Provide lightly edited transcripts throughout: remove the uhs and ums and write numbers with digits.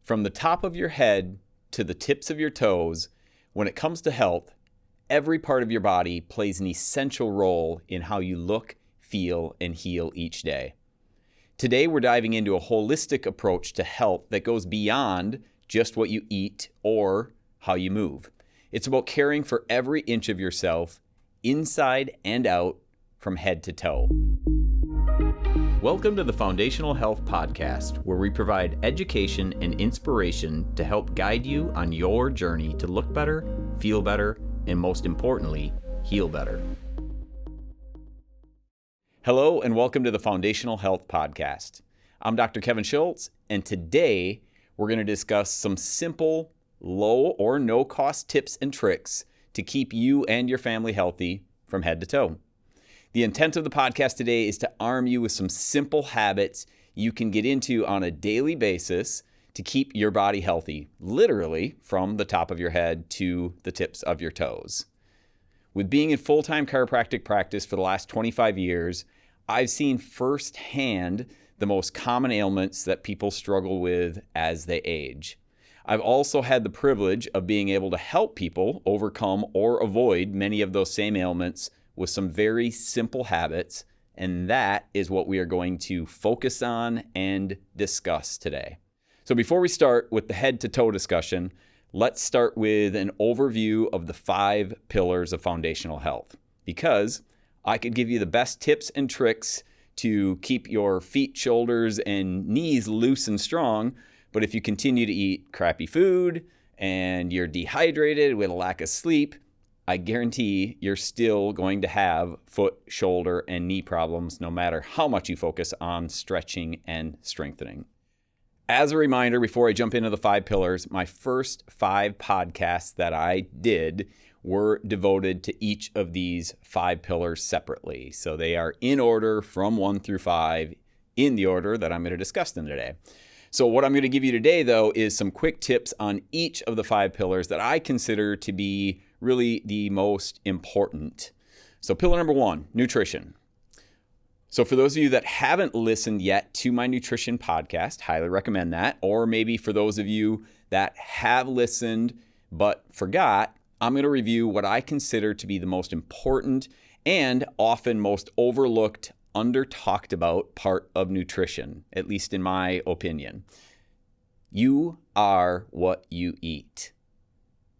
From the top of your head to the tips of your toes, when it comes to health, every part of your body plays an essential role in how you look, feel, and heal each day. Today, we're diving into a holistic approach to health that goes beyond just what you eat or how you move. It's about caring for every inch of yourself, inside and out, from head to toe. Welcome to the Foundational Health Podcast, where we provide education and inspiration to help guide you on your journey to look better, feel better, and most importantly, heal better. Hello, and welcome to the Foundational Health Podcast. I'm Dr. Kevin Schultz, and today we're going to discuss some simple, low or no-cost tips and tricks to keep you and your family healthy from head to toe. The intent of the podcast today is to arm you with some simple habits you can get into on a daily basis to keep your body healthy, literally from the top of your head to the tips of your toes. With being in full-time chiropractic practice for the last 25 years, I've seen firsthand the most common ailments that people struggle with as they age. I've also had the privilege of being able to help people overcome or avoid many of those same ailments with some very simple habits, and that is what we are going to focus on and discuss today. So before we start with the head to toe discussion, let's start with an overview of the 5 pillars of foundational health, because I could give you the best tips and tricks to keep your feet, shoulders, and knees loose and strong, but if you continue to eat crappy food and you're dehydrated with a lack of sleep, I guarantee you're still going to have foot, shoulder, and knee problems no matter how much you focus on stretching and strengthening. As a reminder, before I jump into the 5 pillars, my first 5 podcasts that I did were devoted to each of these 5 pillars separately. So they are in order from 1 through 5 in the order that I'm going to discuss them today. So what I'm going to give you today, though, is some quick tips on each of the 5 pillars that I consider to be really the most important. So pillar number 1, nutrition. So for those of you that haven't listened yet to my nutrition podcast, highly recommend that. Or maybe for those of you that have listened but forgot, I'm going to review what I consider to be the most important and often most overlooked, under-talked about part of nutrition, at least in my opinion. You are what you eat.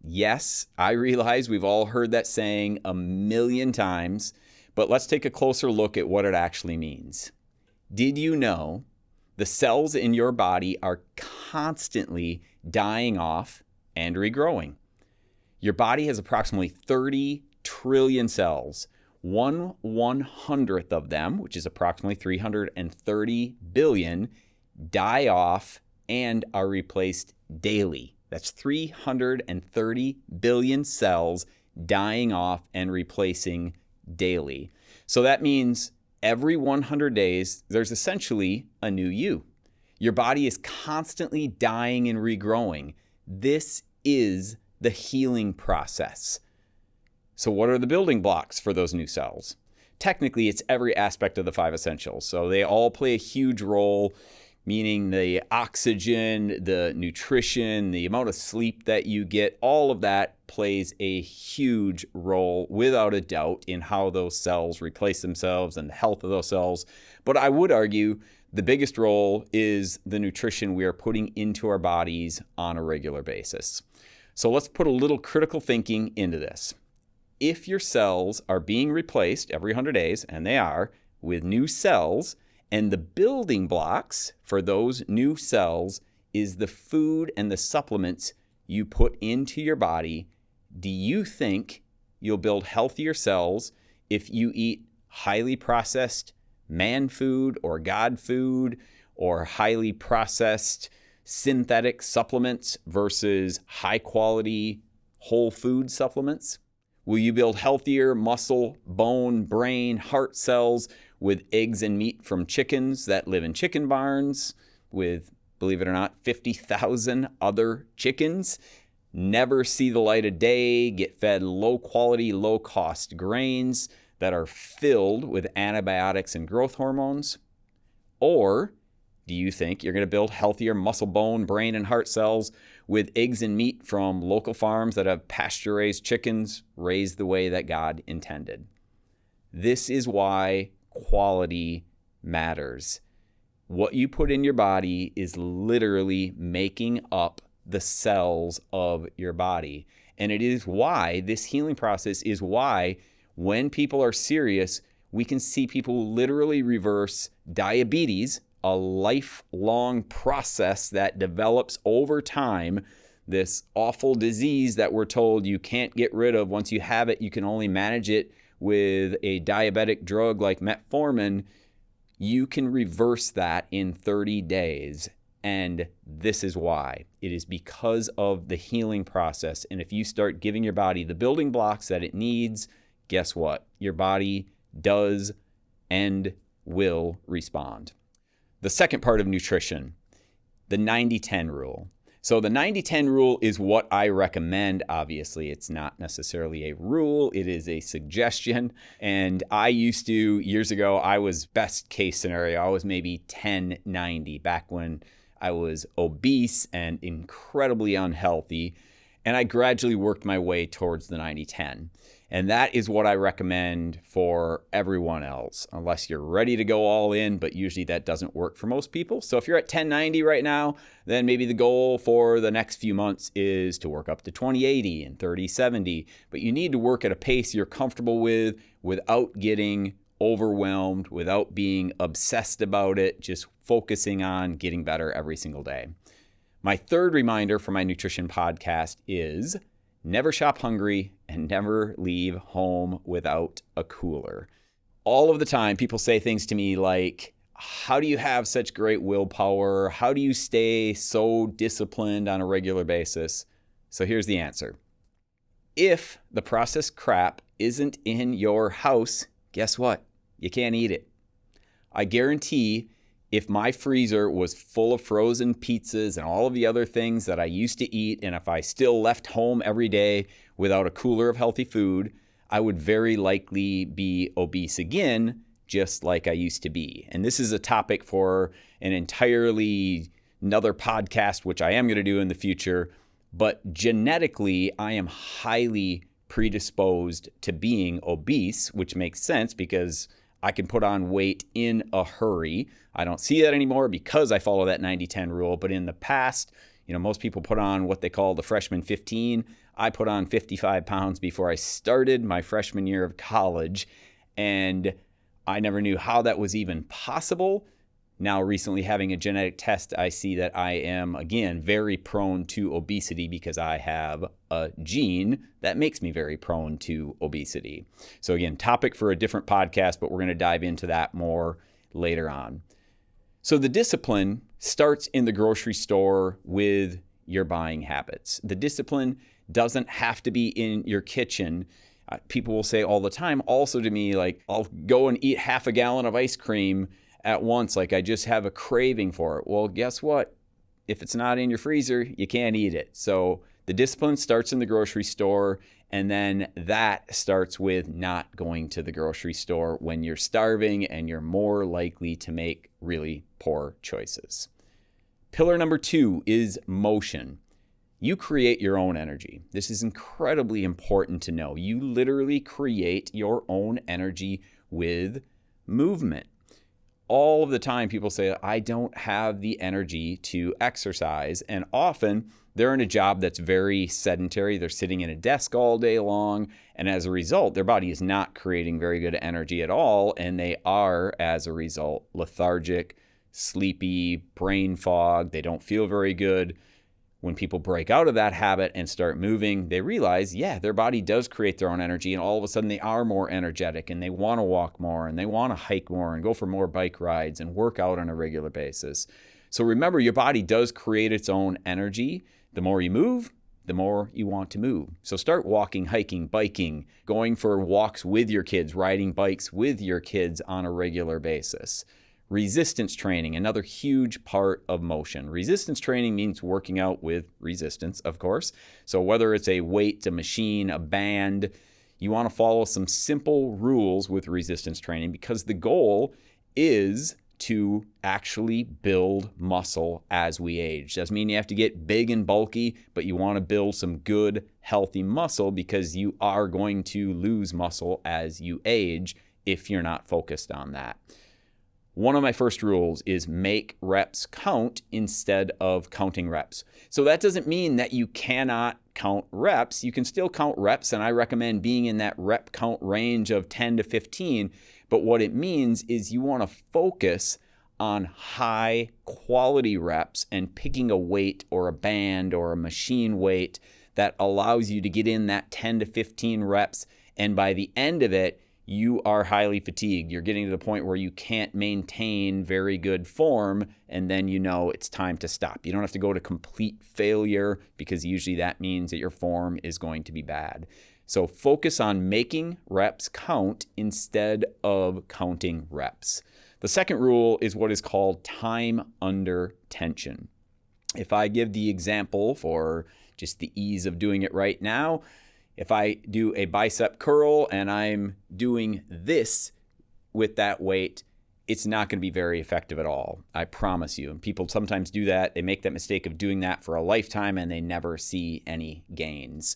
Yes, I realize we've all heard that saying a million times, but let's take a closer look at what it actually means. Did you know the cells in your body are constantly dying off and regrowing? Your body has approximately 30 trillion cells. 1/100th of them, which is approximately 330 billion, die off and are replaced daily. That's 330 billion cells dying off and replacing daily. So that means every 100 days, there's essentially a new you. Your body is constantly dying and regrowing. This is the healing process. So what are the building blocks for those new cells? Technically, it's every aspect of the 5 essentials. So they all play a huge role, meaning the oxygen, the nutrition, the amount of sleep that you get, all of that plays a huge role, without a doubt, in how those cells replace themselves and the health of those cells. But I would argue the biggest role is the nutrition we are putting into our bodies on a regular basis. So let's put a little critical thinking into this. If your cells are being replaced every 100 days, and they are, with new cells, and the building blocks for those new cells is the food and the supplements you put into your body, do you think you'll build healthier cells if you eat highly processed man food or god food or highly processed synthetic supplements versus high quality whole food supplements? Will you build healthier muscle, bone, brain, heart cells with eggs and meat from chickens that live in chicken barns with, believe it or not, 50,000 other chickens? Never see the light of day, get fed low quality, low cost grains that are filled with antibiotics and growth hormones? Or Do you think you're going to build healthier muscle, bone, brain, and heart cells with eggs and meat from local farms that have pasture-raised chickens raised the way that God intended? This is why quality matters. What you put in your body is literally making up the cells of your body. And it is why this healing process is why when people are serious, we can see people literally reverse diabetes, a lifelong process that develops over time, this awful disease that we're told you can't get rid of. Once you have it, you can only manage it with a diabetic drug like metformin. You can reverse that in 30 days. And this is why. It is because of the healing process. And if you start giving your body the building blocks that it needs, guess what? Your body does and will respond. The second part of nutrition, the 90-10 rule. So the 90-10 rule is what I recommend. Obviously, it's not necessarily a rule. It is a suggestion. And I used to, years ago, I was best case scenario. I was maybe 10-90 back when I was obese and incredibly unhealthy. And I gradually worked my way towards the 90-10. And that is what I recommend for everyone else, unless you're ready to go all in, but usually that doesn't work for most people. So if you're at 1090 right now, then maybe the goal for the next few months is to work up to 2080 and 3070. But you need to work at a pace you're comfortable with without getting overwhelmed, without being obsessed about it, just focusing on getting better every single day. My third reminder for my nutrition podcast is never shop hungry and never leave home without a cooler. All of the time, people say things to me like, how do you have such great willpower? How do you stay so disciplined on a regular basis? So here's the answer. If the processed crap isn't in your house, guess what? You can't eat it. I guarantee if my freezer was full of frozen pizzas and all of the other things that I used to eat, and if I still left home every day without a cooler of healthy food, I would very likely be obese again, just like I used to be. And this is a topic for an entirely another podcast, which I am going to do in the future. But genetically, I am highly predisposed to being obese, which makes sense because I can put on weight in a hurry. I don't see that anymore because I follow that 90-10 rule. But in the past, most people put on what they call the freshman 15. I put on 55 pounds before I started my freshman year of college. And I never knew how that was even possible. Now, recently having a genetic test, I see that I am, again, very prone to obesity because I have a gene that makes me very prone to obesity. So again, topic for a different podcast, but we're going to dive into that more later on. So the discipline starts in the grocery store with your buying habits. The discipline doesn't have to be in your kitchen. People will say all the time also to me, like, I'll go and eat half a gallon of ice cream at once, like I just have a craving for it. Well, guess what? If it's not in your freezer, you can't eat it. So the discipline starts in the grocery store, and then that starts with not going to the grocery store when you're starving and you're more likely to make really poor choices. Pillar number 2 is motion. You create your own energy. This is incredibly important to know. You literally create your own energy with movement. All of the time people say, I don't have the energy to exercise. And often they're in a job that's very sedentary. They're sitting in a desk all day long. And as a result, their body is not creating very good energy at all. And they are, as a result, lethargic, sleepy, brain fog. They don't feel very good. When people break out of that habit and start moving, they realize, their body does create their own energy, and all of a sudden they are more energetic and they want to walk more and they want to hike more and go for more bike rides and work out on a regular basis. So remember, your body does create its own energy. The more you move, the more you want to move. So start walking, hiking, biking, going for walks with your kids, riding bikes with your kids on a regular basis. Resistance training, another huge part of motion. Resistance training means working out with resistance, of course. So whether it's a weight, a machine, a band, you want to follow some simple rules with resistance training because the goal is to actually build muscle as we age. Doesn't mean you have to get big and bulky, but you want to build some good, healthy muscle because you are going to lose muscle as you age if you're not focused on that. One of my first rules is make reps count instead of counting reps. So that doesn't mean that you cannot count reps. You can still count reps, and I recommend being in that rep count range of 10 to 15. But what it means is you want to focus on high quality reps and picking a weight or a band or a machine weight that allows you to get in that 10 to 15 reps. And by the end of it, you are highly fatigued. You're getting to the point where you can't maintain very good form, and then you know it's time to stop. You don't have to go to complete failure because usually that means that your form is going to be bad. So focus on making reps count instead of counting reps. The second rule is what is called time under tension. If I give the example for just the ease of doing it right now, if I do a bicep curl and I'm doing this with that weight, it's not going to be very effective at all. I promise you. And people sometimes do that. They make that mistake of doing that for a lifetime and they never see any gains.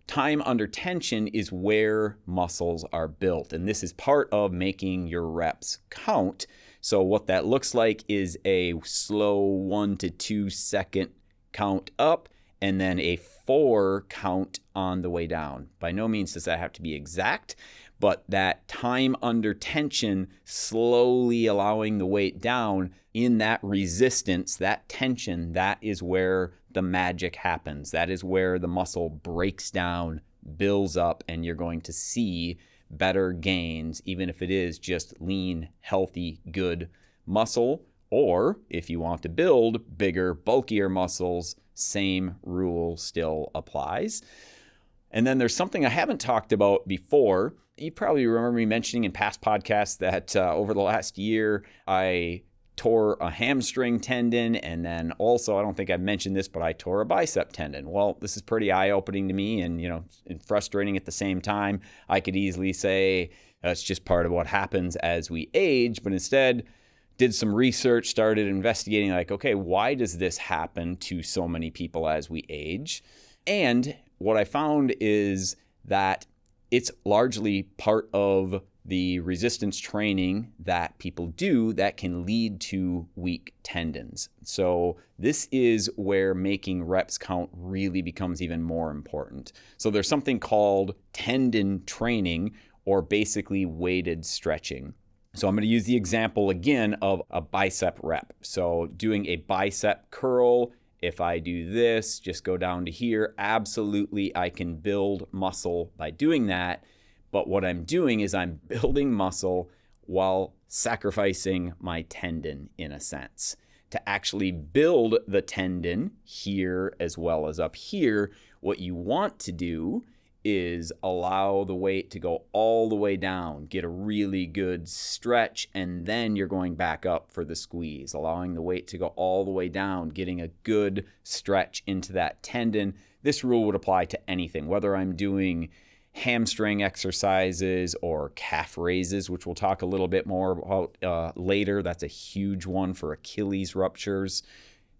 Time under tension is where muscles are built. And this is part of making your reps count. So what that looks like is a slow 1 to 2 second count up, and then a 4 count on the way down. By no means does that have to be exact, but that time under tension, slowly allowing the weight down in that resistance, that tension, that is where the magic happens. That is where the muscle breaks down, builds up, and you're going to see better gains, even if it is just lean, healthy, good muscle. Or if you want to build bigger, bulkier muscles, same rule still applies. And then there's something I haven't talked about before. You probably remember me mentioning in past podcasts that over the last year, I tore a hamstring tendon. And then also, I don't think I've mentioned this, but I tore a bicep tendon. Well, this is pretty eye-opening to me and, and frustrating at the same time. I could easily say that's just part of what happens as we age, but instead did some research, started investigating okay, why does this happen to so many people as we age? And what I found is that it's largely part of the resistance training that people do that can lead to weak tendons. So this is where making reps count really becomes even more important. So there's something called tendon training, or basically weighted stretching. So I'm going to use the example again of a bicep rep. So doing a bicep curl, if I do this, just go down to here, absolutely I can build muscle by doing that. But what I'm doing is I'm building muscle while sacrificing my tendon in a sense. To actually build the tendon here as well as up here, what you want to do is allow the weight to go all the way down, get a really good stretch, and then you're going back up for the squeeze, allowing the weight to go all the way down, getting a good stretch into that tendon. This rule would apply to anything, whether I'm doing hamstring exercises or calf raises, which we'll talk a little bit more about later. That's a huge one for Achilles ruptures.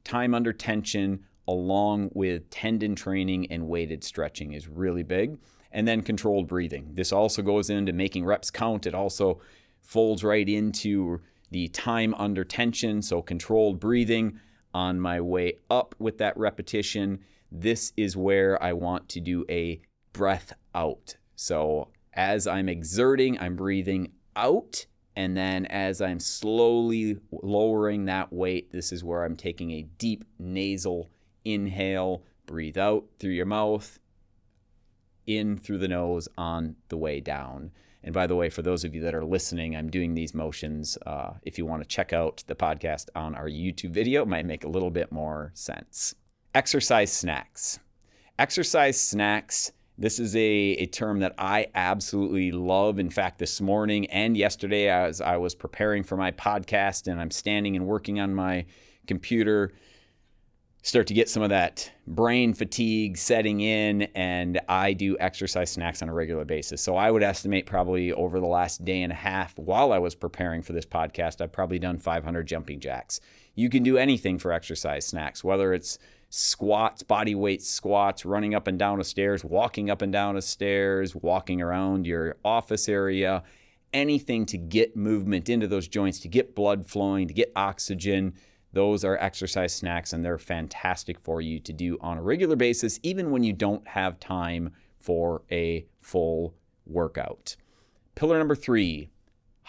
Time under tension, along with tendon training and weighted stretching, is really big. And then controlled breathing. This also goes into making reps count. It also folds right into the time under tension. So controlled breathing on my way up with that repetition. This is where I want to do a breath out. So as I'm exerting, I'm breathing out. And then as I'm slowly lowering that weight, this is where I'm taking a deep nasal inhale, breathe out through your mouth, in through the nose on the way down. And by the way, for those of you that are listening, I'm doing these motions. If you want to check out the podcast on our YouTube video, it might make a little bit more sense. Exercise snacks. Exercise snacks. This is a term that I absolutely love. In fact, this morning and yesterday, as I was preparing for my podcast and I'm standing and working on my computer, start to get some of that brain fatigue setting in, and I do exercise snacks on a regular basis. So I would estimate probably over the last day and a half while I was preparing for this podcast, I've probably done 500 jumping jacks. You can do anything for exercise snacks, whether it's squats, body weight squats, running up and down a stairs, walking up and down a stairs, walking around your office area, anything to get movement into those joints, to get blood flowing, to get oxygen. Those are exercise snacks, and they're fantastic for you to do on a regular basis, even when you don't have time for a full workout. Pillar number 3,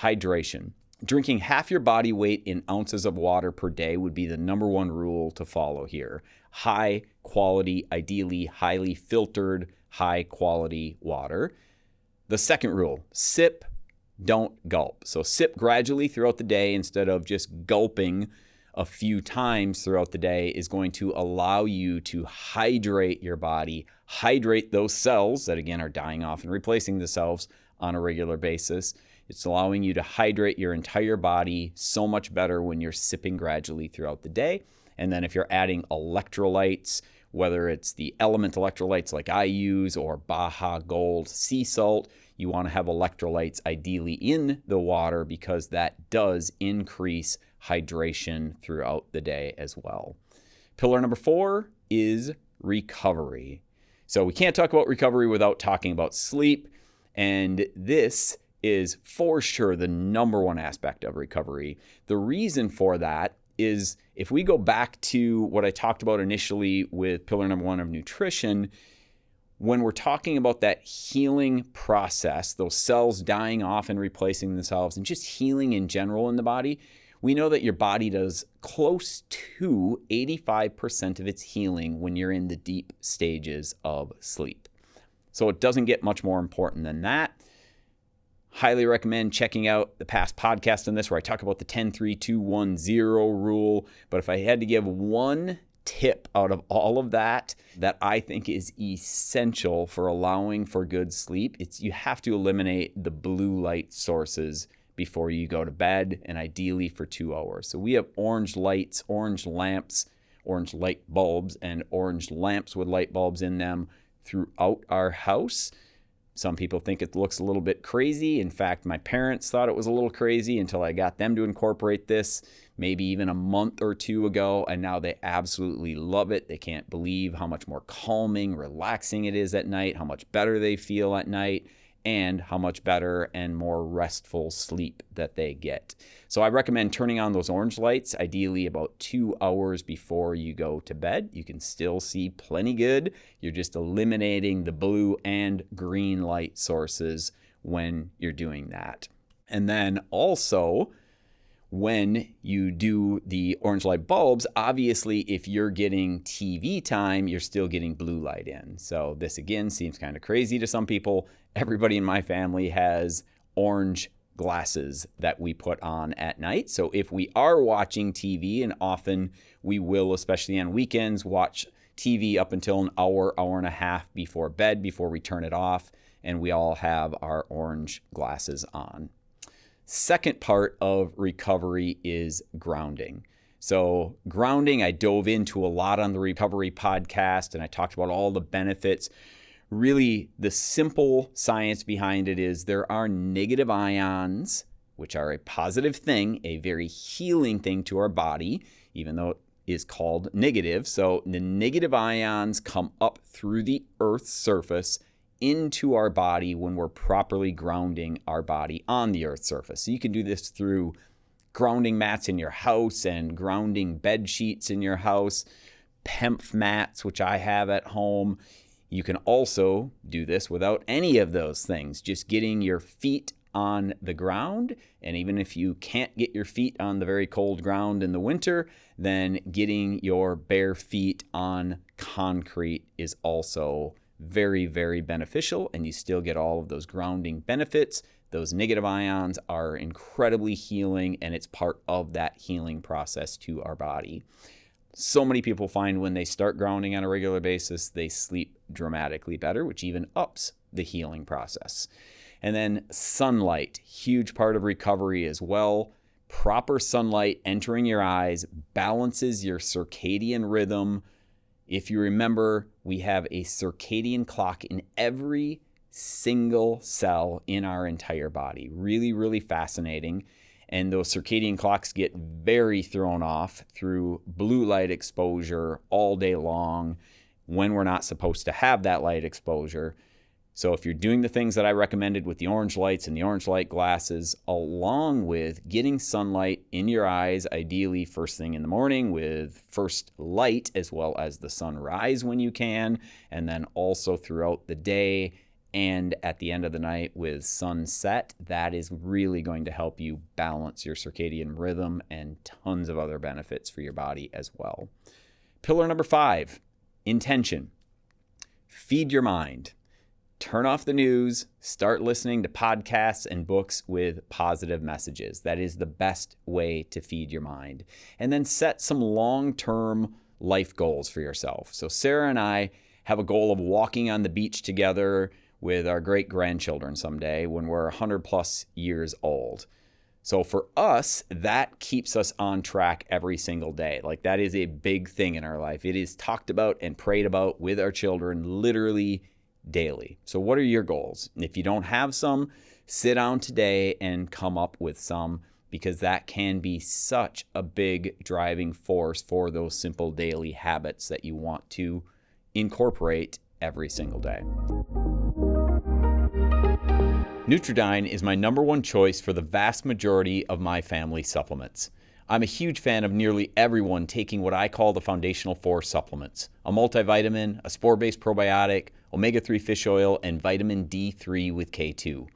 hydration. Drinking half your body weight in ounces of water per day would be the number one rule to follow here. High quality, ideally highly filtered, high quality water. The second rule, sip, don't gulp. So sip gradually throughout the day instead of just gulping a few times throughout the day is going to allow you to hydrate your body, hydrate those cells that again are dying off and replacing the cells on a regular basis. It's allowing you to hydrate your entire body so much better when you're sipping gradually throughout the day. And then if you're adding electrolytes, whether it's the element electrolytes like I use or Baja Gold sea salt, you want to have electrolytes ideally in the water because that does increase hydration throughout the day as well. Pillar number 4 is recovery. So we can't talk about recovery without talking about sleep, and this is for sure the number one aspect of recovery. The reason for that is if we go back to what I talked about initially with pillar number 1 of nutrition, when we're talking about that healing process, those cells dying off and replacing themselves, and just healing in general in the body, we know that your body does close to 85% of its healing when you're in the deep stages of sleep. So it doesn't get much more important than that. Highly recommend checking out the past podcast on this where I talk about the 10-3-2-1-0 rule. But if I had to give one tip out of all of that I think is essential for allowing for good sleep, it's you have to eliminate the blue light sources before you go to bed, and ideally for 2 hours. So we have orange lights, orange lamps, orange light bulbs, and orange lamps with light bulbs in them throughout our house. Some people think it looks a little bit crazy. In fact, my parents thought it was a little crazy until I got them to incorporate this maybe even a month or 2 ago, and now they absolutely love it. They can't believe how much more calming, relaxing it is at night, how much better they feel at night, and how much better and more restful sleep that they get. So I recommend turning on those orange lights, ideally about 2 hours before you go to bed. You can still see plenty good. You're just eliminating the blue and green light sources when you're doing that. And then also, when you do the orange light bulbs, obviously if you're getting TV time, you're still getting blue light in. So this again seems kind of crazy to some people. Everybody in my family has orange glasses that we put on at night. So if we are watching TV, and often we will, especially on weekends, watch TV up until an hour, hour and a half before bed, before we turn it off, and we all have our orange glasses on. Second part of recovery is grounding. So grounding, I dove into a lot on the recovery podcast, and I talked about all the benefits. Really, the simple science behind it is there are negative ions, which are a positive thing, a very healing thing to our body, even though it is called negative. So the negative ions come up through the Earth's surface into our body when we're properly grounding our body on the Earth's surface. So you can do this through grounding mats in your house and grounding bed sheets in your house, PEMF mats, which I have at home. You can also do this without any of those things, just getting your feet on the ground. And even if you can't get your feet on the very cold ground in the winter, then getting your bare feet on concrete is also very, very beneficial, and you still get all of those grounding benefits. Those negative ions are incredibly healing, and it's part of that healing process to our body. So many people find when they start grounding on a regular basis, they sleep dramatically better, which even ups the healing process. And then sunlight, huge part of recovery as well. Proper sunlight entering your eyes balances your circadian rhythm. If you remember, we have a circadian clock in every single cell in our entire body. Really, really fascinating. And those circadian clocks get very thrown off through blue light exposure all day long when we're not supposed to have that light exposure. So if you're doing the things that I recommended with the orange lights and the orange light glasses, along with getting sunlight in your eyes, ideally first thing in the morning with first light as well as the sunrise when you can, and then also throughout the day and at the end of the night with sunset, that is really going to help you balance your circadian rhythm and tons of other benefits for your body as well. Pillar number 5, intention. Feed your mind. Turn off the news, start listening to podcasts and books with positive messages. That is the best way to feed your mind. And then set some long-term life goals for yourself. So Sarah and I have a goal of walking on the beach together with our great-grandchildren someday when we're 100 plus years old. So for us, that keeps us on track every single day. Like, that is a big thing in our life. It is talked about and prayed about with our children literally daily. So what are your goals? If you don't have some, sit down today and come up with some, because that can be such a big driving force for those simple daily habits that you want to incorporate every single day. Nutridyne is my number one choice for the vast majority of my family supplements. I'm a huge fan of nearly everyone taking what I call the Foundational 4 supplements: a multivitamin, a spore-based probiotic, omega-3 fish oil, and vitamin D3 with K2.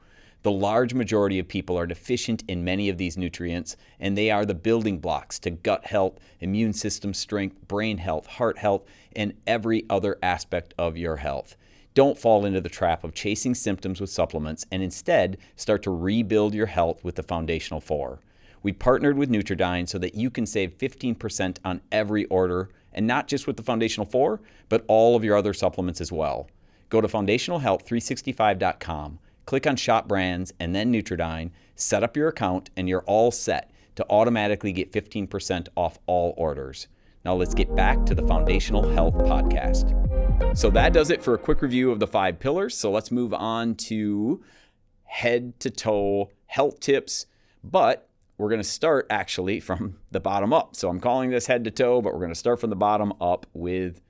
The large majority of people are deficient in many of these nutrients, and they are the building blocks to gut health, immune system strength, brain health, heart health, and every other aspect of your health. Don't fall into the trap of chasing symptoms with supplements, and instead start to rebuild your health with the Foundational 4. We partnered with Nutridyne so that you can save 15% on every order, and not just with the Foundational 4, but all of your other supplements as well. Go to foundationalhealth365.com, click on Shop Brands, and then Nutridyne, set up your account, and you're all set to automatically get 15% off all orders. Now let's get back to the Foundational Health Podcast. So that does it for a quick review of the 5 pillars. So let's move on to head to toe health tips, but we're going to start actually from the bottom up. So I'm calling this head to toe, but we're going to start from the bottom up with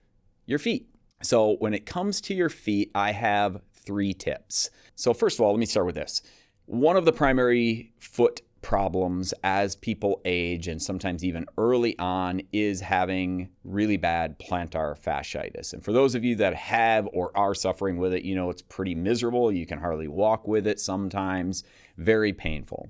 your feet. So when it comes to your feet, I have 3 tips. So first of all, let me start with this. One of the primary foot problems as people age, and sometimes even early on, is having really bad plantar fasciitis. And for those of you that have or are suffering with it, you know it's pretty miserable. You can hardly walk with it sometimes. Very painful.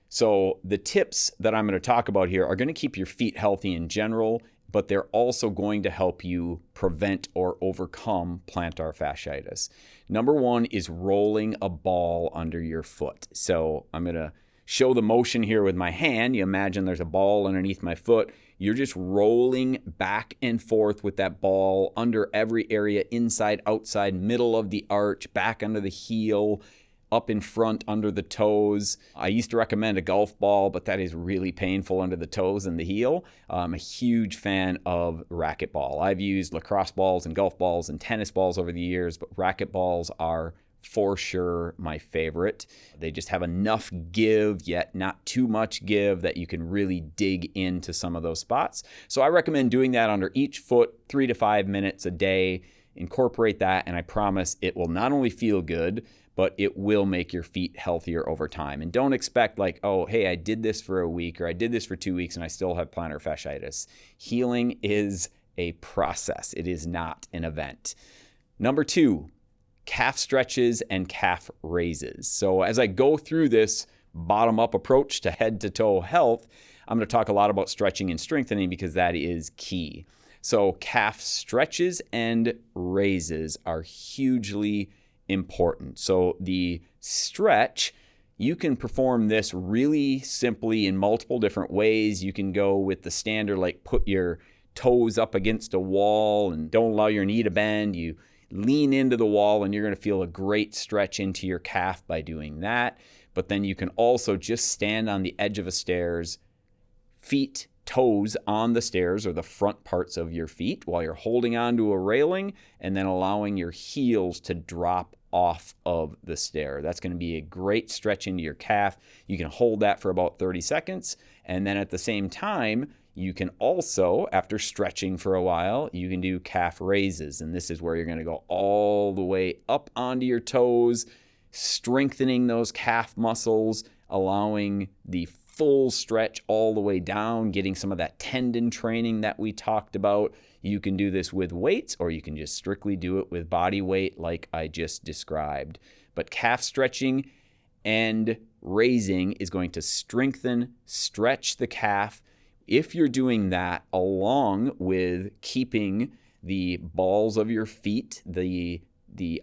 So the tips that I'm going to talk about here are going to keep your feet healthy in general, but they're also going to help you prevent or overcome plantar fasciitis. Number 1 is rolling a ball under your foot. So I'm going to show the motion here with my hand. You imagine there's a ball underneath my foot. You're just rolling back and forth with that ball under every area, inside, outside, middle of the arch, back under the heel, up in front under the toes. I used to recommend a golf ball, but that is really painful under the toes and the heel. I'm a huge fan of racquetball. I've used lacrosse balls and golf balls and tennis balls over the years, but racquetballs are for sure my favorite. They just have enough give, yet not too much give, that you can really dig into some of those spots. So I recommend doing that under each foot 3 to 5 minutes a day. Incorporate that, and I promise it will not only feel good, but it will make your feet healthier over time. And don't expect like, oh, hey, I did this for a week or I did this for 2 weeks and I still have plantar fasciitis. Healing is a process. It is not an event. Number 2, calf stretches and calf raises. So as I go through this bottom-up approach to head-to-toe health, I'm going to talk a lot about stretching and strengthening because that is key. So calf stretches and raises are hugely important. So the stretch, you can perform this really simply in multiple different ways. You can go with the standard, like put your toes up against a wall and don't allow your knee to bend. You lean into the wall and you're going to feel a great stretch into your calf by doing that. But then you can also just stand on the edge of a stairs, feet, toes on the stairs or the front parts of your feet while you're holding onto a railing and then allowing your heels to drop off of the stair. That's going to be a great stretch into your calf. You can hold that for about 30 seconds. And then at the same time, you can also, after stretching for a while, you can do calf raises. And this is where you're going to go all the way up onto your toes, strengthening those calf muscles, allowing the full stretch all the way down, getting some of that tendon training that we talked about. You can do this with weights, or you can just strictly do it with body weight like I just described. But calf stretching and raising is going to strengthen, stretch the calf. If you're doing that along with keeping the balls of your feet, the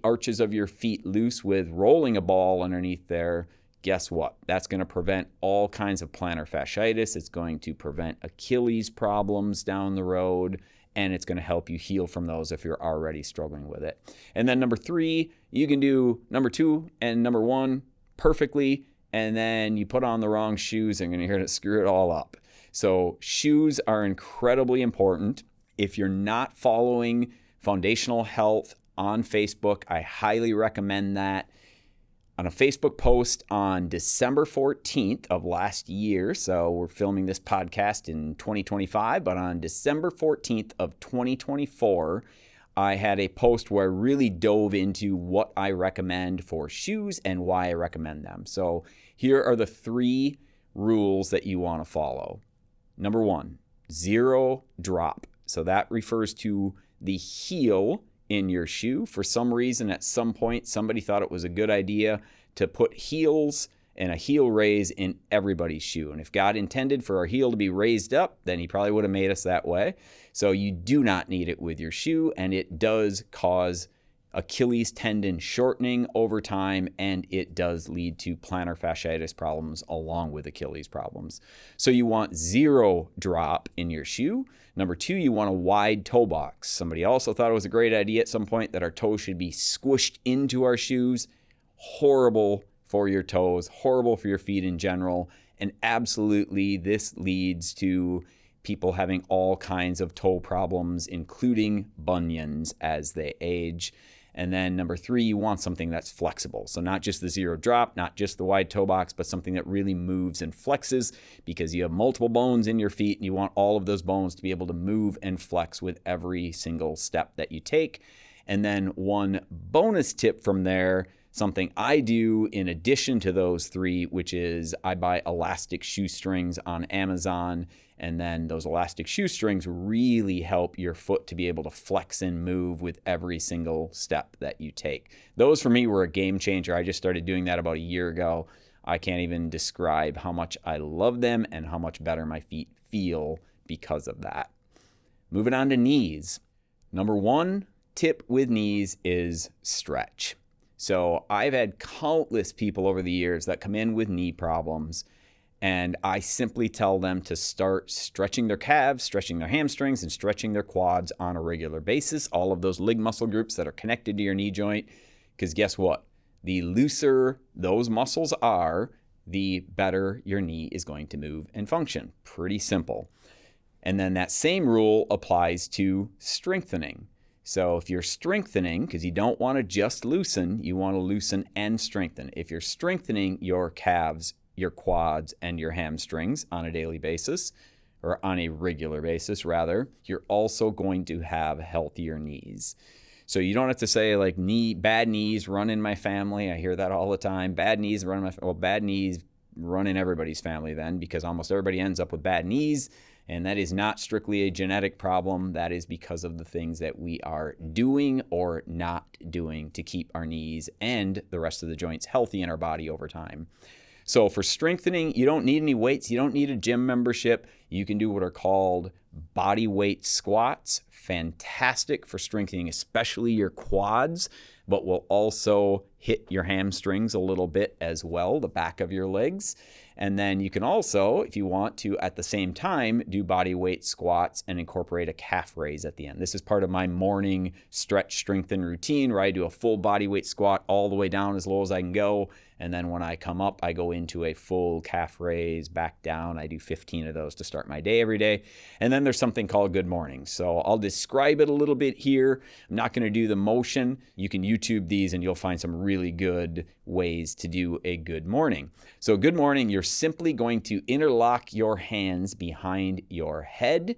arches of your feet loose with rolling a ball underneath there, guess what? That's going to prevent all kinds of plantar fasciitis. It's going to prevent Achilles problems down the road, and it's going to help you heal from those if you're already struggling with it. And then number 3, you can do number 2 and number 1 perfectly, and then you put on the wrong shoes and you're going to screw it all up. So shoes are incredibly important. If you're not following Foundational Health on Facebook, I highly recommend that. On a Facebook post on December 14th of last year, so we're filming this podcast in 2025, but on December 14th of 2024, I had a post where I really dove into what I recommend for shoes and why I recommend them. So here are the 3 rules that you want to follow. Number 1, 0 drop. So that refers to the heel in your shoe. For some reason, at some point, somebody thought it was a good idea to put heels and a heel raise in everybody's shoe. And if God intended for our heel to be raised up, then he probably would have made us that way. So you do not need it with your shoe, and it does cause Achilles tendon shortening over time, and it does lead to plantar fasciitis problems along with Achilles problems. So you want 0 drop in your shoe. Number 2, you want a wide toe box. Somebody also thought it was a great idea at some point that our toes should be squished into our shoes. Horrible for your toes, horrible for your feet in general, and absolutely this leads to people having all kinds of toe problems, including bunions as they age. And then number 3, you want something that's flexible. So not just the 0 drop, not just the wide toe box, but something that really moves and flexes, because you have multiple bones in your feet and you want all of those bones to be able to move and flex with every single step that you take. And then one bonus tip from there, something I do in addition to those 3, which is I buy elastic shoestrings on Amazon. And then those elastic shoestrings really help your foot to be able to flex and move with every single step that you take. Those for me were a game changer. I just started doing that about a year ago. I can't even describe how much I love them and how much better my feet feel because of that. Moving on to knees. Number 1 tip with knees is stretch. So I've had countless people over the years that come in with knee problems, and I simply tell them to start stretching their calves, stretching their hamstrings, and stretching their quads on a regular basis, all of those lig muscle groups that are connected to your knee joint, because guess what? The looser those muscles are, the better your knee is going to move and function. Pretty simple. And then that same rule applies to strengthening. So if you're strengthening, because you don't want to just loosen, you want to loosen and strengthen. If you're strengthening your calves, your quads, and your hamstrings on a daily basis, or on a regular basis rather, you're also going to have healthier knees. So you don't have to say like bad knees run in my family. I hear that all the time. Bad knees run in my family. Well, bad knees run in everybody's family then, because almost everybody ends up with bad knees. And that is not strictly a genetic problem. That is because of the things that we are doing or not doing to keep our knees and the rest of the joints healthy in our body over time. So for strengthening, you don't need any weights. You don't need a gym membership. You can do what are called body weight squats. Fantastic for strengthening, especially your quads, but will also hit your hamstrings a little bit as well, the back of your legs. And then you can also, if you want to, at the same time, do body weight squats and incorporate a calf raise at the end. This is part of my morning stretch strengthen routine where I do a full body weight squat all the way down as low as I can go. And then when I come up, I go into a full calf raise, back down. I do 15 of those to start my day every day. And then there's something called good morning. So I'll describe it a little bit here. I'm not going to do the motion. You can YouTube these and you'll find some really good ways to do a good morning. So good morning, you're simply going to interlock your hands behind your head.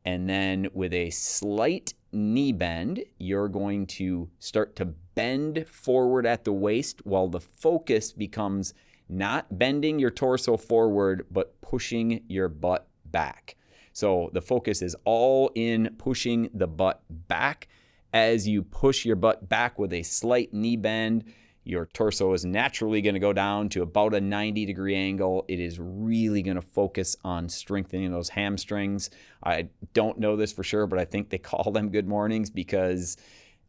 And then with a slight knee bend, you're going to start to bend forward at the waist while the focus becomes not bending your torso forward, but pushing your butt back. So the focus is all in pushing the butt back. As you push your butt back with a slight knee bend, your torso is naturally going to go down to about a 90-degree angle. It is really going to focus on strengthening those hamstrings. I don't know this for sure, but I think they call them good mornings because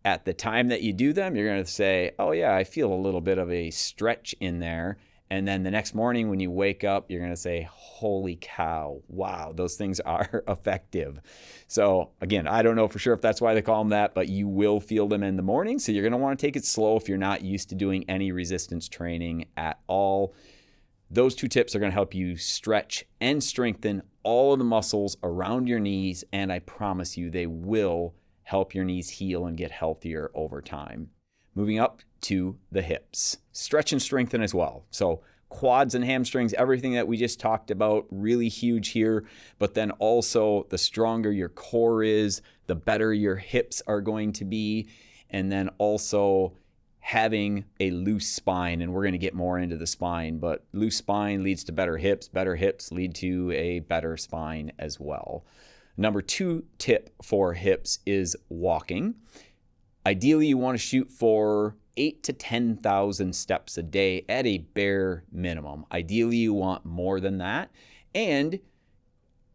at the time that you do them, you're going to say, oh yeah, I feel a little bit of a stretch in there. And then the next morning when you wake up, you're going to say, holy cow, wow, those things are effective. So again, I don't know for sure if that's why they call them that, but you will feel them in the morning. So you're going to want to take it slow if you're not used to doing any resistance training at all. Those two tips are going to help you stretch and strengthen all of the muscles around your knees. And I promise you, they will help your knees heal and get healthier over time. Moving up to the hips. Stretch and strengthen as well. So quads and hamstrings, everything that we just talked about, really huge here. But then also the stronger your core is, the better your hips are going to be. And then also having a loose spine. And we're going to get more into the spine, but loose spine leads to better hips lead to a better spine as well. Number 2 tip for hips is walking. Ideally, you want to shoot for 8,000 to 10,000 steps a day at a bare minimum. Ideally, you want more than that. And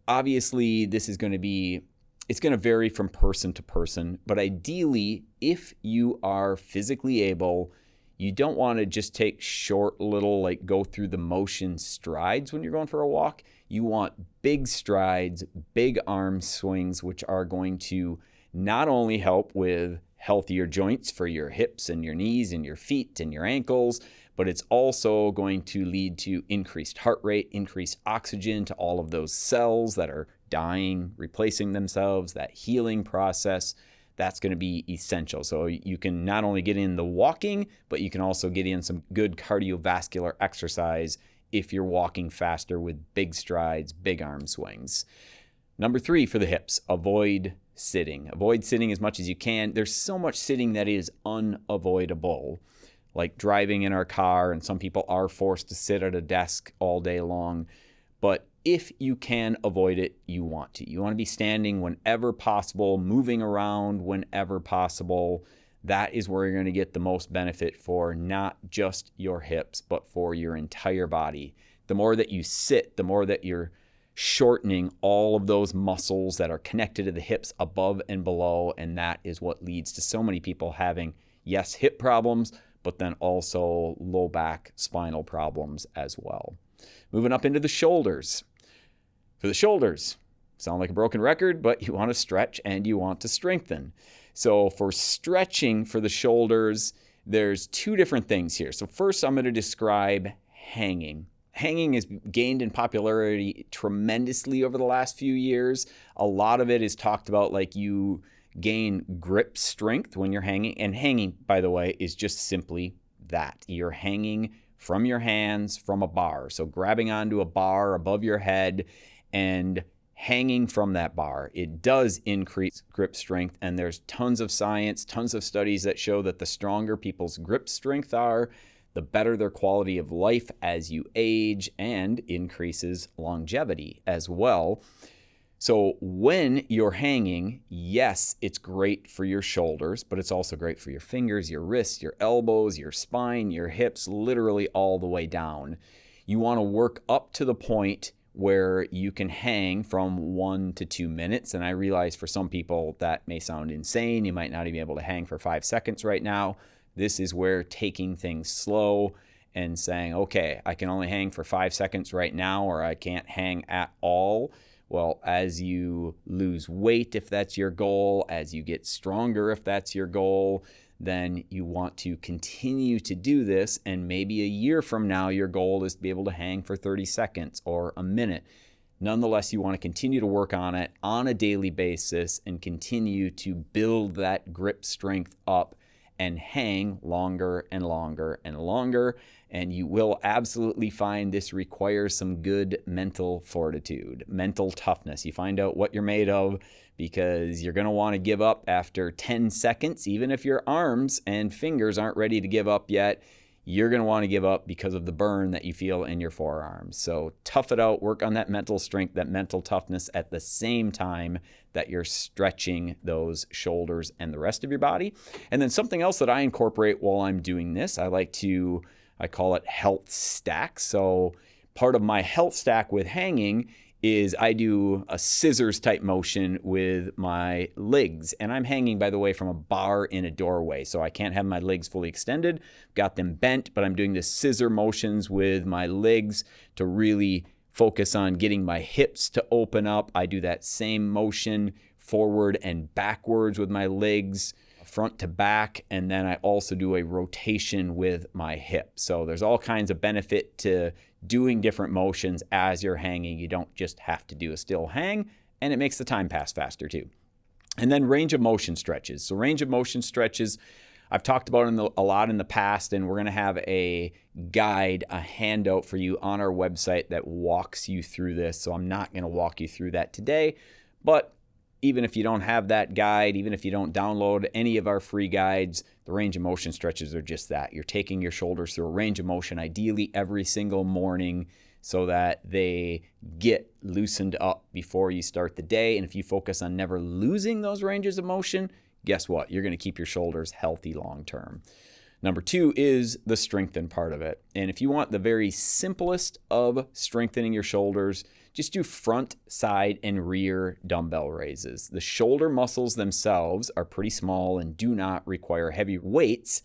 obviously, this is going to be, it's going to vary from person to person. But ideally, if you are physically able, you don't want to just take short little, like go through the motion strides when you're going for a walk. You want big strides, big arm swings, which are going to not only help with healthier joints for your hips and your knees and your feet and your ankles, but it's also going to lead to increased heart rate, increased oxygen to all of those cells that are dying, replacing themselves, that healing process. That's going to be essential. So you can not only get in the walking, but you can also get in some good cardiovascular exercise if you're walking faster with big strides, big arm swings. Number 3 for the hips, avoid sitting. Avoid sitting as much as you can. There's so much sitting that is unavoidable, like driving in our car, and some people are forced to sit at a desk all day long. But if you can avoid it, you want to. You want to be standing whenever possible, moving around whenever possible. That is where you're going to get the most benefit for not just your hips, but for your entire body. The more that you sit, the more that you're shortening all of those muscles that are connected to the hips above and below. And that is what leads to so many people having, yes, hip problems, but then also low back spinal problems as well. Moving up into the shoulders. For the shoulders, sound like a broken record, but you want to stretch and you want to strengthen. So for stretching for the shoulders, there's 2 different things here. So first, I'm going to describe hanging. Hanging has gained in popularity tremendously over the last few years. A lot of it is talked about like you gain grip strength when you're hanging. And hanging, by the way, is just simply that. You're hanging from your hands from a bar. So grabbing onto a bar above your head and hanging from that bar. It does increase grip strength, and there's tons of science, tons of studies that show that the stronger people's grip strength are, the better their quality of life as you age, and increases longevity as well. So when you're hanging, yes, it's great for your shoulders, but it's also great for your fingers, your wrists, your elbows, your spine, your hips, literally all the way down. You want to work up to the point where you can hang from 1 to 2 minutes. And I realize for some people that may sound insane. You might not even be able to hang for 5 seconds right now. This is where taking things slow and saying, okay, I can only hang for 5 seconds right now, or I can't hang at all. Well, as you lose weight, if that's your goal, as you get stronger, if that's your goal, then you want to continue to do this. And maybe a year from now, your goal is to be able to hang for 30 seconds or a minute. Nonetheless, you want to continue to work on it on a daily basis and continue to build that grip strength up and hang longer and longer and longer. And you will absolutely find this requires some good mental fortitude, mental toughness. You find out what you're made of, because you're going to want to give up after 10 seconds. Even if your arms and fingers aren't ready to give up yet, you're going to want to give up because of the burn that you feel in your forearms. So tough it out, work on that mental strength, that mental toughness at the same time that you're stretching those shoulders and the rest of your body. And then something else that I incorporate while I'm doing this, I call it health stack. So part of my health stack with hanging is I do a scissors type motion with my legs. And I'm hanging, by the way, from a bar in a doorway. So I can't have my legs fully extended, got them bent, but I'm doing the scissor motions with my legs to really focus on getting my hips to open up. I do that same motion forward and backwards with my legs, front to back, and then I also do a rotation with my hip. So there's all kinds of benefit to doing different motions as you're hanging. You don't just have to do a still hang, and it makes the time pass faster too. And then range of motion stretches. So range of motion stretches, I've talked about a lot in the past, and we're going to have a guide, a handout for you on our website that walks you through this. So I'm not going to walk you through that today, but even if you don't have that guide, even if you don't download any of our free guides, the range of motion stretches are just that. You're taking your shoulders through a range of motion, ideally every single morning, so that they get loosened up before you start the day. And if you focus on never losing those ranges of motion, guess what? You're going to keep your shoulders healthy long term. Number 2 is the strengthen part of it. And if you want the very simplest of strengthening your shoulders, just do front, side, and rear dumbbell raises. The shoulder muscles themselves are pretty small and do not require heavy weights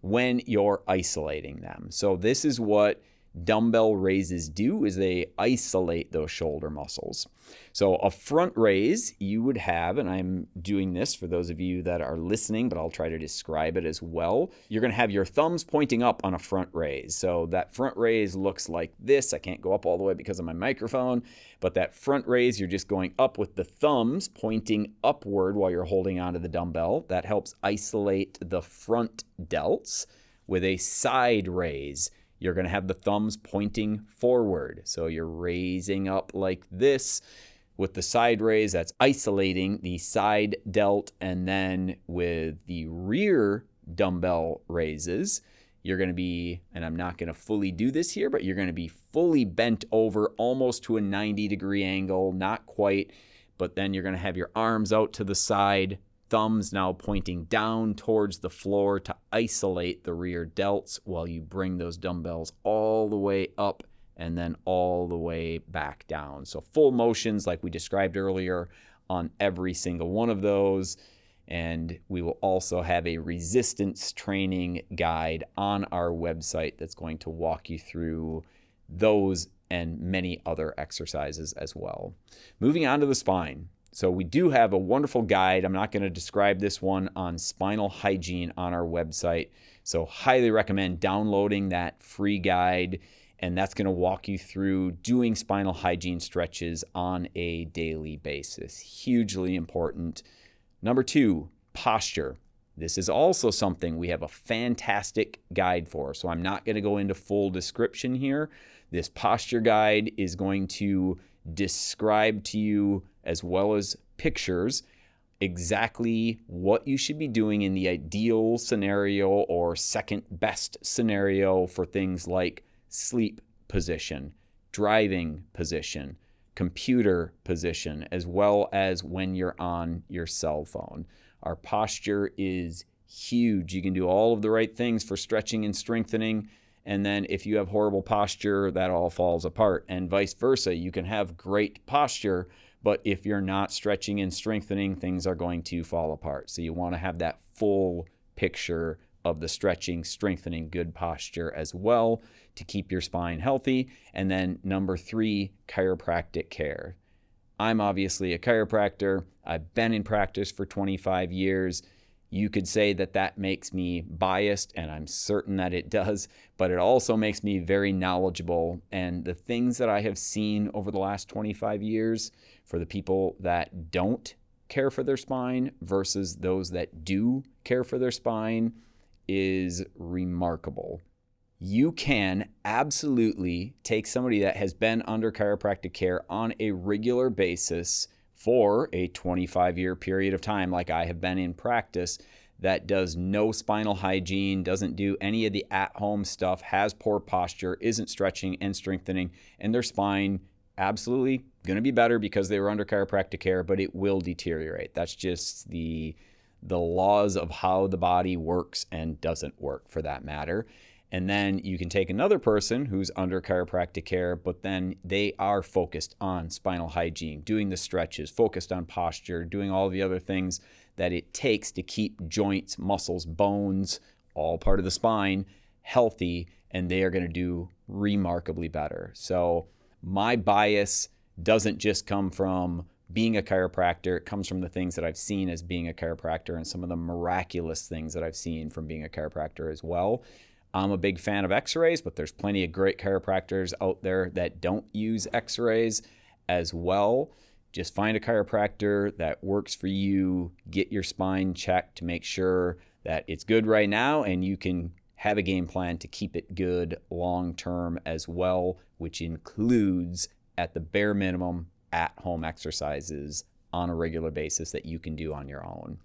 when you're isolating them. So this is what dumbbell raises do, is they isolate those shoulder muscles. So a front raise you would have, and I'm doing this for those of you that are listening, but I'll try to describe it as well. You're going to have your thumbs pointing up on a front raise. So that front raise looks like this. I can't go up all the way because of my microphone, but that front raise, you're just going up with the thumbs pointing upward while you're holding onto the dumbbell. That helps isolate the front delts. With a side raise, you're going to have the thumbs pointing forward. So you're raising up like this. With the side raise, that's isolating the side delt. And then with the rear dumbbell raises, you're going to be, and I'm not going to fully do this here, but you're going to be fully bent over almost to a 90-degree angle, not quite, but then you're going to have your arms out to the side, thumbs now pointing down towards the floor to isolate the rear delts while you bring those dumbbells all the way up and then all the way back down. So full motions like we described earlier on every single one of those. And we will also have a resistance training guide on our website that's going to walk you through those and many other exercises as well. Moving on to the spine. So we do have a wonderful guide. I'm not going to describe this one on spinal hygiene on our website. So highly recommend downloading that free guide. And that's going to walk you through doing spinal hygiene stretches on a daily basis. Hugely important. Number 2, posture. This is also something we have a fantastic guide for. So I'm not going to go into full description here. This posture guide is going to describe to you, as well as pictures, exactly what you should be doing in the ideal scenario or second best scenario for things like sleep position, driving position, computer position, as well as when you're on your cell phone. Our posture is huge. You can do all of the right things for stretching and strengthening, and then if you have horrible posture, that all falls apart, and vice versa. You can have great posture, but if you're not stretching and strengthening, things are going to fall apart. So you want to have that full picture of the stretching, strengthening, good posture as well to keep your spine healthy. And then number 3, chiropractic care. I'm obviously a chiropractor. I've been in practice for 25 years. You could say that that makes me biased, and I'm certain that it does, but it also makes me very knowledgeable. And the things that I have seen over the last 25 years for the people that don't care for their spine versus those that do care for their spine is remarkable. You can absolutely take somebody that has been under chiropractic care on a regular basis for a 25-year period of time, like I have been in practice, that does no spinal hygiene, doesn't do any of the at-home stuff, has poor posture, isn't stretching and strengthening, and their spine absolutely going to be better because they were under chiropractic care, but it will deteriorate. That's just the laws of how the body works and doesn't work, for that matter. And then you can take another person who's under chiropractic care, but then they are focused on spinal hygiene, doing the stretches, focused on posture, doing all the other things that it takes to keep joints, muscles, bones, all part of the spine, healthy, and they are going to do remarkably better. So my bias doesn't just come from being a chiropractor. It comes from the things that I've seen as being a chiropractor and some of the miraculous things that I've seen from being a chiropractor as well. I'm a big fan of x-rays, but there's plenty of great chiropractors out there that don't use x-rays as well. Just find a chiropractor that works for you. Get your spine checked to make sure that it's good right now, and you can have a game plan to keep it good long term as well, which includes, at the bare minimum, at-home exercises on a regular basis that you can do on your own.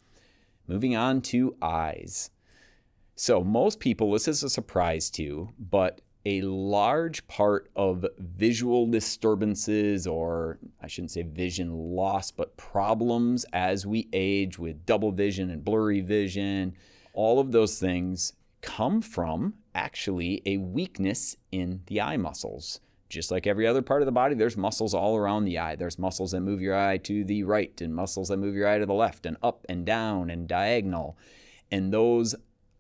Moving on to eyes. So most people, this is a surprise to, but a large part of visual disturbances, or I shouldn't say vision loss, but problems as we age with double vision and blurry vision, all of those things come from actually a weakness in the eye muscles. Just like every other part of the body, there's muscles all around the eye. There's muscles that move your eye to the right and muscles that move your eye to the left and up and down and diagonal. And those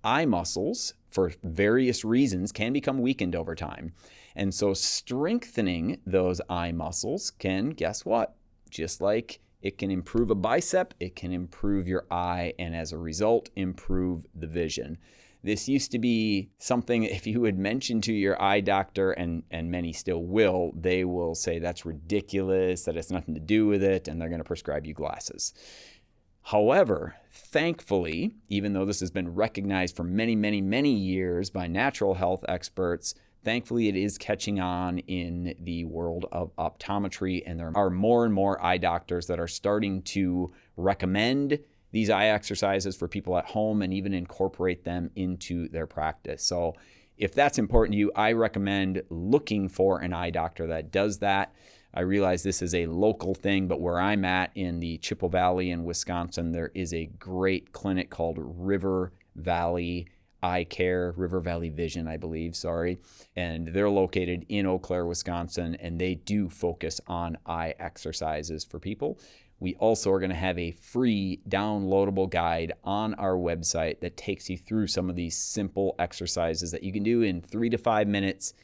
eye muscles, for various reasons, can become weakened over time. And so strengthening those eye muscles can, guess what? Just like it can improve a bicep, it can improve your eye, and as a result, improve the vision. This used to be something, if you would mention to your eye doctor, and many still will, they will say that's ridiculous, that it's nothing to do with it, and they're going to prescribe you glasses. However, thankfully, even though this has been recognized for many, many, many years by natural health experts, thankfully it is catching on in the world of optometry, and there are more and more eye doctors that are starting to recommend these eye exercises for people at home and even incorporate them into their practice. So if that's important to you, I recommend looking for an eye doctor that does that. I realize this is a local thing, but where I'm at in the Chippewa Valley in Wisconsin, there is a great clinic called River Valley Eye Care, River Valley Vision, I believe, and they're located in Eau Claire, Wisconsin, and they do focus on eye exercises for people. We also are going to have a free downloadable guide on our website that takes you through some of these simple exercises that you can do in 3 to 5 minutes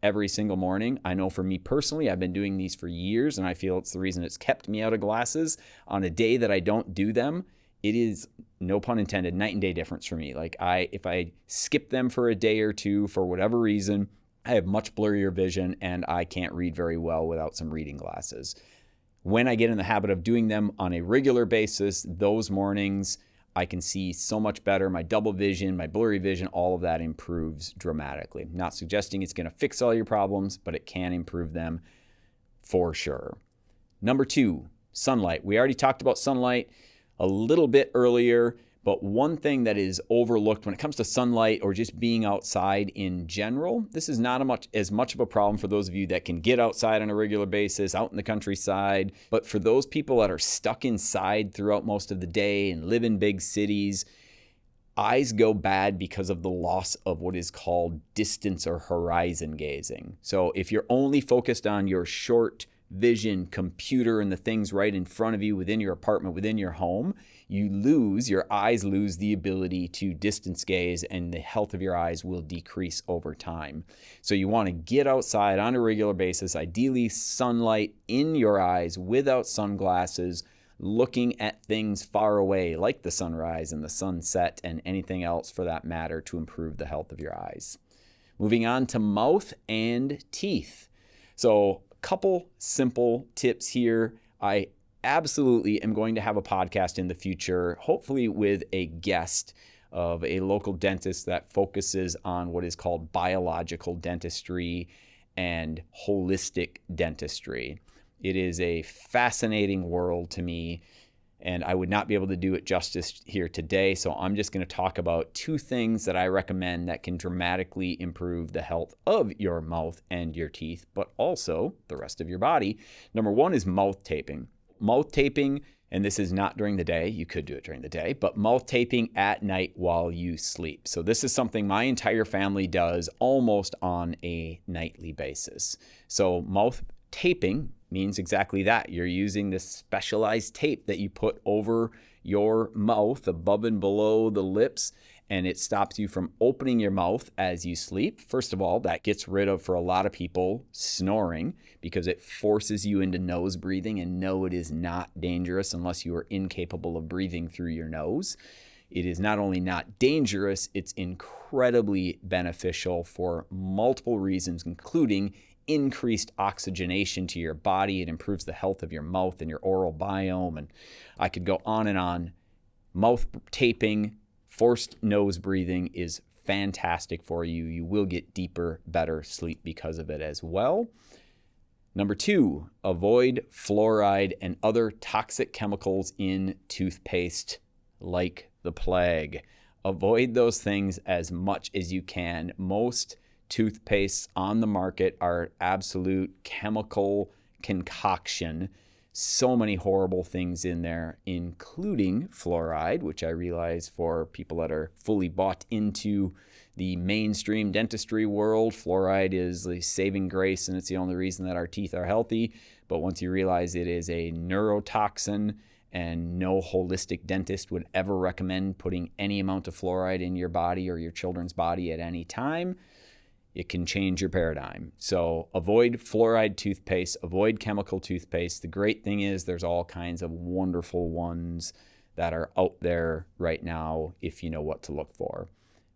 every single morning. I know for me personally, I've been doing these for years, and I feel it's the reason it's kept me out of glasses. On a day that I don't do them, it is, no pun intended, night and day difference for me. Like if I skip them for a day or two for whatever reason, I have much blurrier vision and I can't read very well without some reading glasses. When I get in the habit of doing them on a regular basis, those mornings, I can see so much better. My double vision, my blurry vision, all of that improves dramatically. I'm not suggesting it's going to fix all your problems, but it can improve them for sure. Number 2, sunlight. We already talked about sunlight a little bit earlier, but one thing that is overlooked when it comes to sunlight or just being outside in general, this is not as much of a problem for those of you that can get outside on a regular basis, out in the countryside. But for those people that are stuck inside throughout most of the day and live in big cities, eyes go bad because of the loss of what is called distance or horizon gazing. So if you're only focused on your short vision, computer, and the things right in front of you within your apartment, within your home, your eyes lose the ability to distance gaze, and the health of your eyes will decrease over time. So you want to get outside on a regular basis, ideally sunlight in your eyes without sunglasses, looking at things far away, like the sunrise and the sunset and anything else for that matter, to improve the health of your eyes. Moving on to mouth and teeth. So a couple simple tips here. I absolutely am going to have a podcast in the future, hopefully with a guest of a local dentist that focuses on what is called biological dentistry and holistic dentistry. It is a fascinating world to me, and I would not be able to do it justice here today. So I'm just going to talk about two things that I recommend that can dramatically improve the health of your mouth and your teeth, but also the rest of your body. Number one is mouth taping. Mouth taping, and this is not during the day, you could do it during the day, but mouth taping at night while you sleep. So this is something my entire family does almost on a nightly basis. So mouth taping means exactly that. You're using this specialized tape that you put over your mouth, above and below the lips, and it stops you from opening your mouth as you sleep. First of all, that gets rid of, for a lot of people, snoring, because it forces you into nose breathing, and no, it is not dangerous unless you are incapable of breathing through your nose. It is not only not dangerous, it's incredibly beneficial for multiple reasons, including increased oxygenation to your body. It improves the health of your mouth and your oral biome. And I could go on and on. Mouth taping, forced nose breathing is fantastic for you. You will get deeper, better sleep because of it as well. Number two, avoid fluoride and other toxic chemicals in toothpaste like the plague. Avoid those things as much as you can. Most toothpastes on the market are absolute chemical concoction. So many horrible things in there, including fluoride, which I realize for people that are fully bought into the mainstream dentistry world, fluoride is the saving grace and it's the only reason that our teeth are healthy. But once you realize it is a neurotoxin, and no holistic dentist would ever recommend putting any amount of fluoride in your body or your children's body at any time, it can change your paradigm. So avoid fluoride toothpaste, avoid chemical toothpaste. The great thing is there's all kinds of wonderful ones that are out there right now if you know what to look for.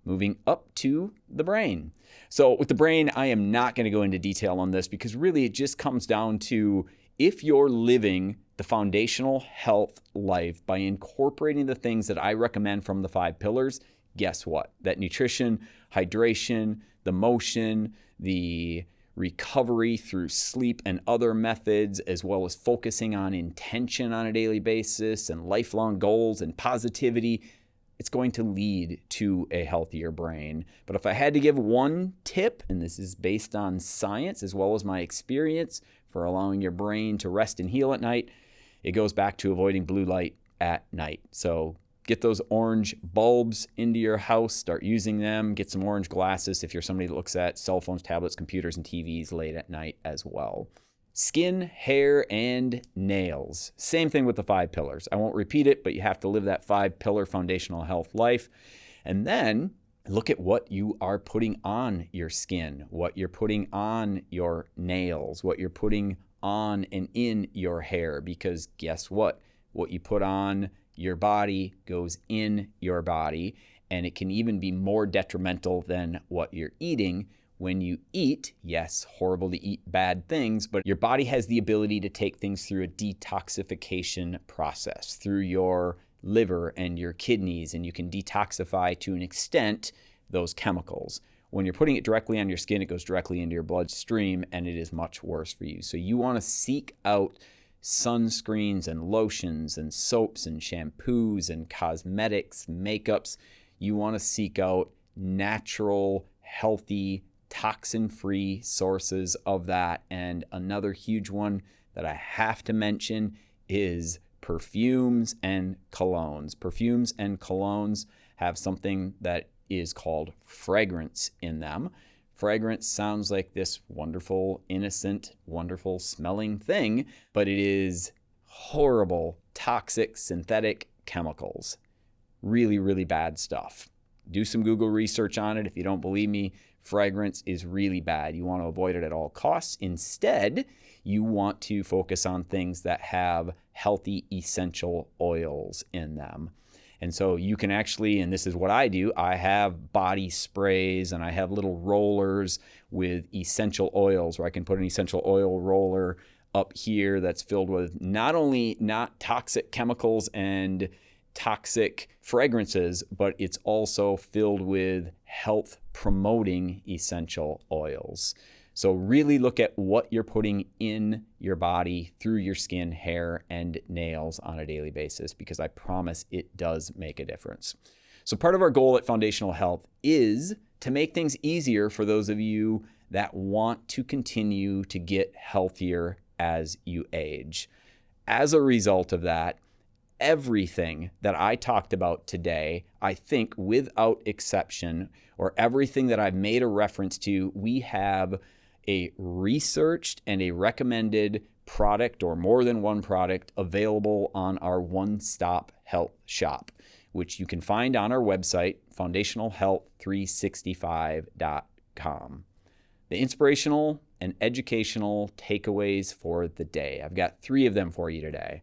Moving up to the brain. So with the brain, I am not going to go into detail on this because really it just comes down to if you're living the foundational health life by incorporating the things that I recommend from the 5 pillars, guess what? That nutrition, hydration, the motion, the recovery through sleep and other methods, as well as focusing on intention on a daily basis and lifelong goals and positivity, it's going to lead to a healthier brain. But if I had to give one tip, and this is based on science as well as my experience for allowing your brain to rest and heal at night, it goes back to avoiding blue light at night. So get those orange bulbs into your house, start using them, get some orange glasses if you're somebody that looks at cell phones, tablets, computers, and TVs late at night as well. Skin, hair, and nails. Same thing with the 5 pillars. I won't repeat it, but you have to live that 5-pillar foundational health life. And then look at what you are putting on your skin, what you're putting on your nails, what you're putting on and in your hair, because guess what? What you put on your body goes in your body, and it can even be more detrimental than what you're eating. When you eat, yes, horrible to eat bad things, but your body has the ability to take things through a detoxification process through your liver and your kidneys, and you can detoxify to an extent those chemicals. When you're putting it directly on your skin, it goes directly into your bloodstream, and it is much worse for you. So you want to seek out sunscreens and lotions and soaps and shampoos and cosmetics, makeups. You want to seek out natural, healthy, toxin-free sources of that. And another huge one that I have to mention is perfumes and colognes. Perfumes and colognes have something that is called fragrance in them. Fragrance sounds like this wonderful, innocent, wonderful smelling thing, but it is horrible, toxic, synthetic chemicals. Really, really bad stuff. Do some Google research on it. If you don't believe me, fragrance is really bad. You want to avoid it at all costs. Instead, you want to focus on things that have healthy essential oils in them. And so you can actually, and this is what I do, I have body sprays and I have little rollers with essential oils where I can put an essential oil roller up here that's filled with not toxic chemicals and toxic fragrances, but it's also filled with health promoting essential oils. So really look at what you're putting in your body through your skin, hair, and nails on a daily basis, because I promise it does make a difference. So part of our goal at Foundational Health is to make things easier for those of you that want to continue to get healthier as you age. As a result of that, everything that I talked about today, I think without exception, or everything that I've made a reference to, we have a researched and a recommended product or more than one product available on our one-stop health shop, which you can find on our website, foundationalhealth365.com. The inspirational and educational takeaways for the day. I've got 3 of them for you today.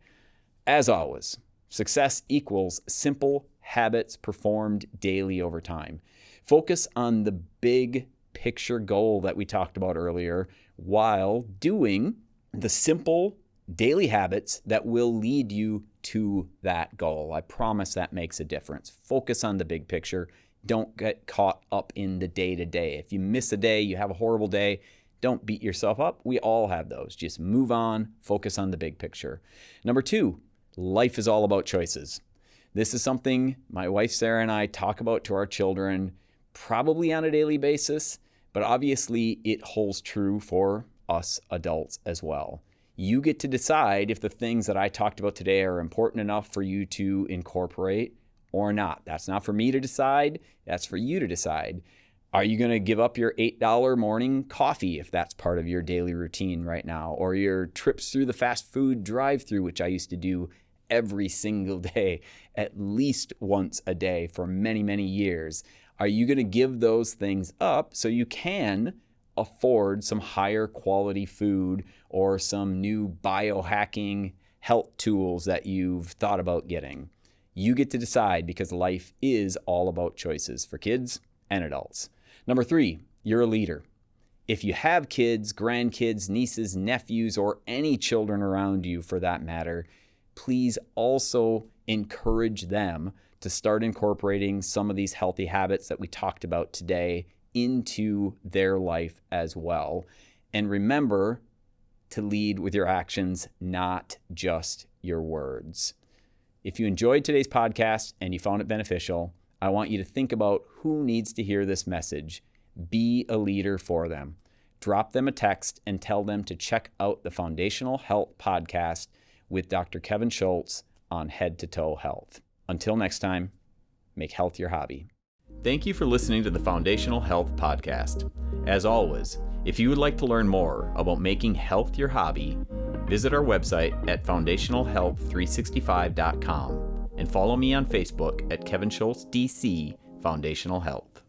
As always, success equals simple habits performed daily over time. Focus on the big picture goal that we talked about earlier while doing the simple daily habits that will lead you to that goal. I promise that makes a difference. Focus on the big picture. Don't get caught up in the day-to-day. If you miss a day, you have a horrible day, don't beat yourself up. We all have those. Just move on. Focus on the big picture. Number 2, life is all about choices. This is something my wife Sarah and I talk about to our children probably on a daily basis, but obviously it holds true for us adults as well. You get to decide if the things that I talked about today are important enough for you to incorporate or not. That's not for me to decide. That's for you to decide. Are you going to give up your $8 morning coffee if that's part of your daily routine right now, or your trips through the fast food drive-through, which I used to do every single day, at least once a day for many, many years? Are you going to give those things up so you can afford some higher quality food or some new biohacking health tools that you've thought about getting? You get to decide, because life is all about choices for kids and adults. Number 3, you're a leader. If you have kids, grandkids, nieces, nephews, or any children around you for that matter, please also encourage them to start incorporating some of these healthy habits that we talked about today into their life as well. And remember to lead with your actions, not just your words. If you enjoyed today's podcast and you found it beneficial, I want you to think about who needs to hear this message. Be a leader for them. Drop them a text and tell them to check out the Foundational Health Podcast with Dr. Kevin Schultz on Head to Toe Health. Until next time, make health your hobby. Thank you for listening to the Foundational Health Podcast. As always, if you would like to learn more about making health your hobby, visit our website at foundationalhealth365.com and follow me on Facebook at Kevin Schultz DC Foundational Health.